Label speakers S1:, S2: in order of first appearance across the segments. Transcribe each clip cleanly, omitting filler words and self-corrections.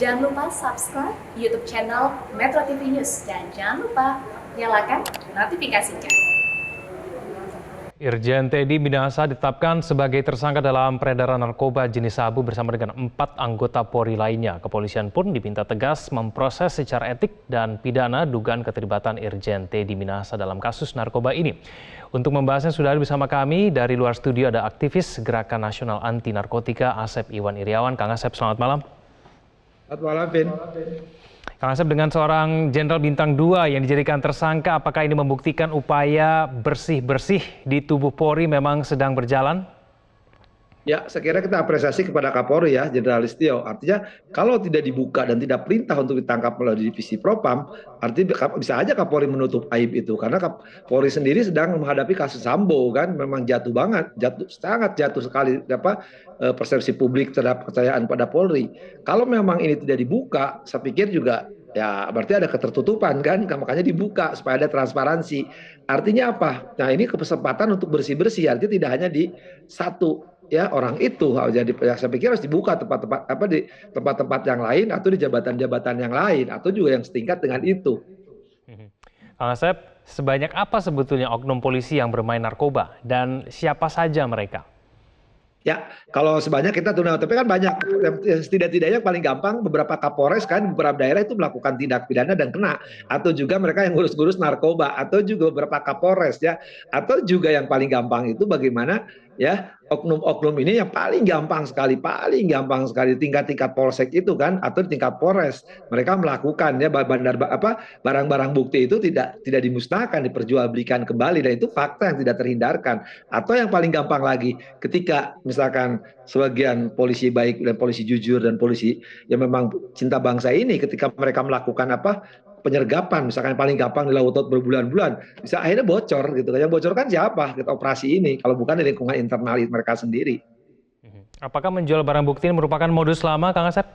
S1: Jangan lupa subscribe YouTube channel Metro TV News dan jangan lupa nyalakan notifikasinya.
S2: Irjen Teddy Minahasa ditetapkan sebagai tersangka dalam peredaran narkoba jenis sabu bersama dengan 4 anggota Polri lainnya. Kepolisian pun diminta tegas memproses secara etik dan pidana dugaan keterlibatan Irjen Teddy Minahasa dalam kasus narkoba ini. Untuk membahasnya sudah ada bersama kami dari luar studio ada aktivis Gerakan Nasional Anti Narkotika Asep Iwan Iriawan. Kang Asep, selamat malam.
S3: Selamat malam, Vin.
S2: Kang Asep, dengan seorang Jenderal Bintang 2 yang dijadikan tersangka, apakah ini membuktikan upaya bersih-bersih di tubuh Polri memang sedang berjalan?
S3: Ya, saya kira kita apresiasi kepada Kapolri ya, Jenderal Listio. Artinya kalau tidak dibuka dan tidak perintah untuk ditangkap melalui divisi Propam, artinya bisa aja Kapolri menutup aib itu. Karena Kapolri sendiri sedang menghadapi kasus Sambo kan, memang jatuh banget, sangat jatuh sekali persepsi publik terhadap kepercayaan pada Polri. Kalau memang ini tidak dibuka, saya pikir juga ya berarti ada ketertutupan kan, makanya dibuka supaya ada transparansi. Artinya apa? Nah ini kesempatan untuk bersih-bersih, artinya tidak hanya di satu ya orang itu. Jadi saya pikir harus dibuka tempat-tempat di tempat-tempat yang lain atau di jabatan-jabatan yang lain atau juga yang setingkat dengan itu.
S2: Kang Asep, sebanyak apa sebetulnya oknum polisi yang bermain narkoba dan siapa saja mereka?
S3: Ya, kalau sebanyak kita tunda, tapi kan banyak. Setidak-tidaknya paling gampang beberapa Kapolres kan beberapa daerah itu melakukan tindak pidana dan kena, atau juga mereka yang ngurus-ngurus narkoba, atau juga beberapa Kapolres ya, atau juga yang paling gampang itu bagaimana ya oknum-oknum ini yang paling gampang sekali tingkat polsek itu kan, atau di tingkat Polres mereka melakukan ya barang-barang bukti itu tidak dimusnahkan, diperjualbelikan kembali, dan itu fakta yang tidak terhindarkan. Atau yang paling gampang lagi, ketika misalkan sebagian polisi baik dan polisi jujur dan polisi yang memang cinta bangsa ini, ketika mereka melakukan penyergapan, misalkan paling gampang di lautot berbulan-bulan, bisa akhirnya bocor gitu. Yang bocor kan siapa? Kita operasi ini, kalau bukan di lingkungan internal mereka sendiri.
S2: Apakah menjual barang bukti ini merupakan modus lama, Kang Asep?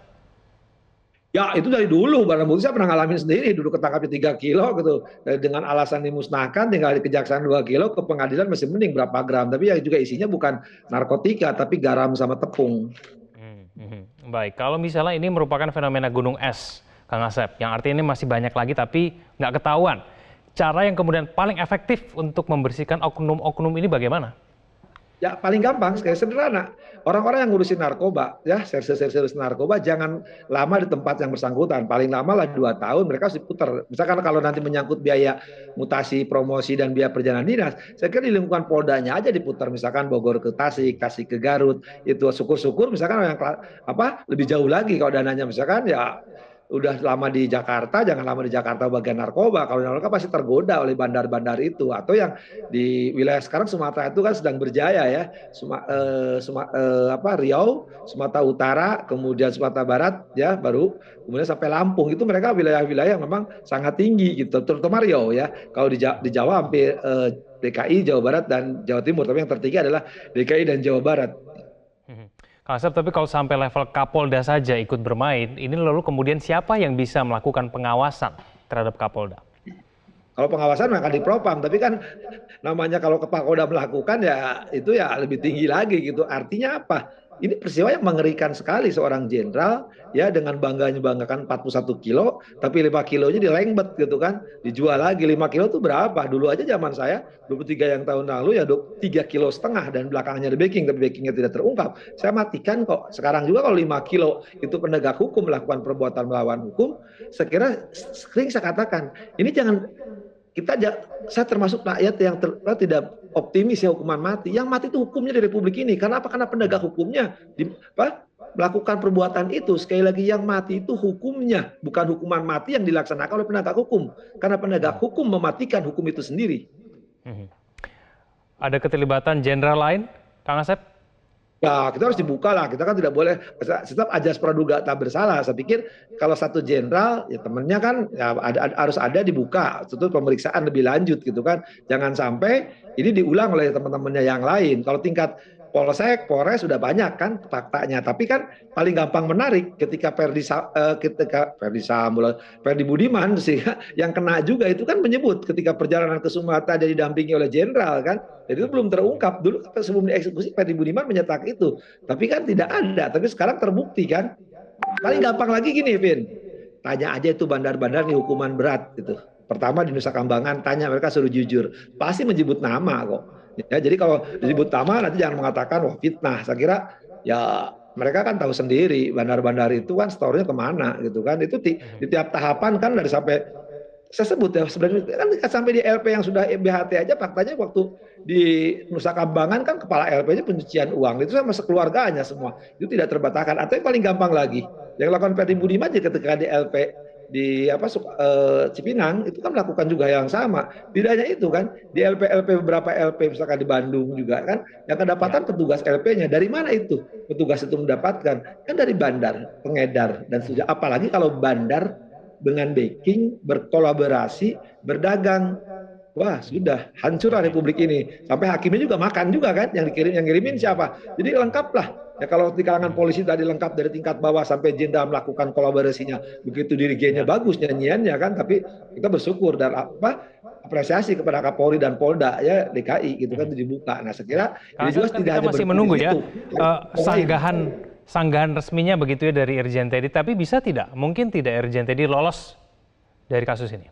S3: Ya itu dari dulu, barang bukti saya pernah ngalamin sendiri, dulu ketangkapnya 3 kilo gitu, dengan alasan dimusnahkan, tinggal di kejaksaan 2 kilo, ke pengadilan masih mending berapa gram, tapi ya juga isinya bukan narkotika, tapi garam sama tepung.
S2: Baik, kalau misalnya ini merupakan fenomena gunung es, Kang Asep, yang artinya ini masih banyak lagi tapi nggak ketahuan. Cara yang kemudian paling efektif untuk membersihkan oknum-oknum ini bagaimana?
S3: Ya paling gampang, kayak sederhana. Orang-orang yang ngurusin narkoba, ya sales narkoba jangan lama di tempat yang bersangkutan. Paling lama lah 2 tahun mereka harus diputar. Misalkan kalau nanti menyangkut biaya mutasi, promosi, dan biaya perjalanan dinas, saya kira di lingkungan Poldanya aja diputar. Misalkan Bogor ke Tasik, Tasik ke Garut, itu syukur-syukur misalkan yang lebih jauh lagi kalau dananya misalkan ya udah lama di Jakarta, jangan lama di Jakarta bagian narkoba. Kalau narkoba pasti tergoda oleh bandar-bandar itu. Atau yang di wilayah sekarang Sumatera itu kan sedang berjaya ya, Riau, Sumatera Utara, kemudian Sumatera Barat ya, baru kemudian sampai Lampung, itu mereka wilayah-wilayah yang memang sangat tinggi gitu, terutama Riau ya. Kalau di Jawa hampir DKI, Jawa Barat, dan Jawa Timur, tapi yang tertinggi adalah DKI dan Jawa Barat.
S2: Kang Asep, tapi kalau sampai level Kapolda saja ikut bermain, ini lalu kemudian siapa yang bisa melakukan pengawasan terhadap Kapolda?
S3: Kalau pengawasan akan di Propam, tapi kan namanya kalau Kapolda melakukan ya itu ya lebih tinggi lagi gitu. Artinya apa? Ini peristiwa yang mengerikan sekali, seorang jenderal ya dengan banggakan 41 kilo, tapi 5 kilonya dilengBet gitu kan, dijual lagi. 5 kilo itu berapa? Dulu aja zaman saya 23 yang tahun lalu ya 3,5 kilo dan belakangnya di backing, tapi backingnya tidak terungkap. Saya matikan kok. Sekarang juga kalau 5 kilo itu penegak hukum melakukan perbuatan melawan hukum, saya kira sering saya katakan, ini jangan saya termasuk rakyat yang tidak optimis ya hukuman mati. Yang mati itu hukumnya di Republik ini. Karena apa? Karena penegak hukumnya melakukan perbuatan itu. Sekali lagi, yang mati itu hukumnya, bukan hukuman mati yang dilaksanakan oleh penegak hukum. Karena penegak hukum mematikan hukum itu sendiri.
S2: Ada keterlibatan jenderal lain, Kang Asep?
S3: Ya, kita harus dibuka lah. Kita kan tidak boleh tetap ajas praduga tak bersalah. Saya pikir kalau satu jenderal, ya temennya kan ya harus ada dibuka. Itu pemeriksaan lebih lanjut gitu kan. Jangan sampai ini diulang oleh teman-temannya yang lain. Kalau tingkat Polsek, Polres sudah banyak kan faktanya. Tapi kan paling gampang menarik ketika Ferdi Budiman sih yang kena juga itu kan menyebut ketika perjalanan ke Sumatera dia didampingi oleh jenderal kan. Jadi itu belum terungkap. Dulu sebelum dieksekusi Ferdi Budiman menyatakan itu. Tapi kan tidak ada. Tapi sekarang terbukti kan. Paling gampang lagi gini, Vin. Tanya aja itu bandar-bandar nih hukuman berat gitu. Pertama di Nusa Kambangan, tanya mereka suruh jujur. Pasti menyebut nama kok. Ya, jadi kalau disebut nama nanti jangan mengatakan wah fitnah. Saya kira ya mereka kan tahu sendiri bandar-bandar itu kan store-nya kemana gitu kan. Itu di tiap tahapan kan dari sampai saya sebut ya sebenarnya kan sampai di LP yang sudah BHT aja faktanya waktu di Nusa Kambangan kan kepala LP-nya pencucian uang itu sama sekeluarganya semua itu tidak terbantahkan. Atau yang paling gampang lagi yang lakukan Ferdi Budiman aja ketika di LP di Cipinang itu kan melakukan juga yang sama. Tidak hanya itu kan di LP beberapa LP misalkan di Bandung juga kan yang kedapatan petugas LP-nya dari mana itu petugas itu mendapatkan kan dari bandar pengedar dan sudah apalagi kalau bandar dengan backing, berkolaborasi, berdagang. Wah, sudah hancurlah Republik ini. Sampai hakimnya juga makan juga kan, yang ngirimin siapa. Jadi lengkap lah. Ya kalau di kalangan polisi tadi lengkap dari tingkat bawah sampai jenderal melakukan kolaborasinya. Begitu dirigennya bagus nyanyiannya kan, tapi kita bersyukur dan apresiasi kepada Kapolri dan Polda ya DKI gitu kan itu dibuka. Nah, saya kira ini juga tidak hanya
S2: masih menunggu ya
S3: sanggahan
S2: sanggahan resminya begitu ya dari Irjen Teddy, tapi bisa tidak? Mungkin tidak Irjen Teddy lolos dari kasus ini?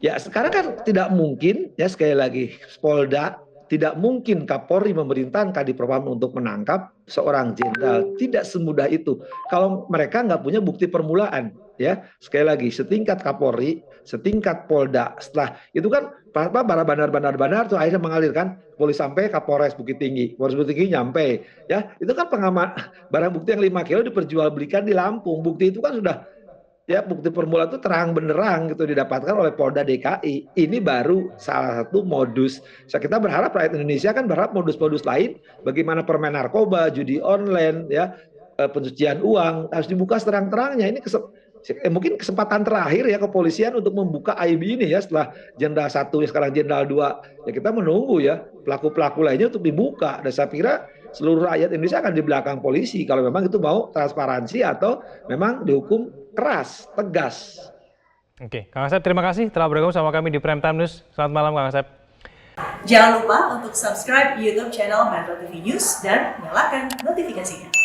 S3: Ya sekarang kan tidak mungkin ya sekali lagi Polda tidak mungkin Kapolri memerintahkan Kadipropam untuk menangkap seorang jenderal. Tidak semudah itu. Kalau mereka nggak punya bukti permulaan, ya sekali lagi setingkat Kapolri, setingkat Polda. Setelah itu kan para bandar tuh akhirnya mengalirkan polisi sampai Kapolres Bukit Tinggi. Kapolres Bukit Tinggi nyampe, ya itu kan pengamat barang bukti yang 5 kilo diperjualbelikan di Lampung. Bukti itu kan sudah ya bukti permulaan itu terang benderang gitu didapatkan oleh Polda DKI. Ini baru salah satu modus. Kita berharap rakyat Indonesia kan berharap modus-modus lain bagaimana permen narkoba, judi online, ya pencucian uang harus dibuka terang-terangnya. Ini mungkin kesempatan terakhir ya kepolisian untuk membuka aib ini ya setelah Jenderal 1 ya sekarang Jenderal 2. Ya kita menunggu ya pelaku-pelaku lainnya untuk dibuka. Dan saya kira seluruh rakyat Indonesia akan di belakang polisi kalau memang itu mau transparansi atau memang dihukum keras, tegas.
S2: Oke, Kang Asep terima kasih telah bergabung sama kami di Prime Time News. Selamat malam Kang Asep.
S4: Jangan lupa untuk subscribe YouTube channel Metro TV News dan nyalakan notifikasinya.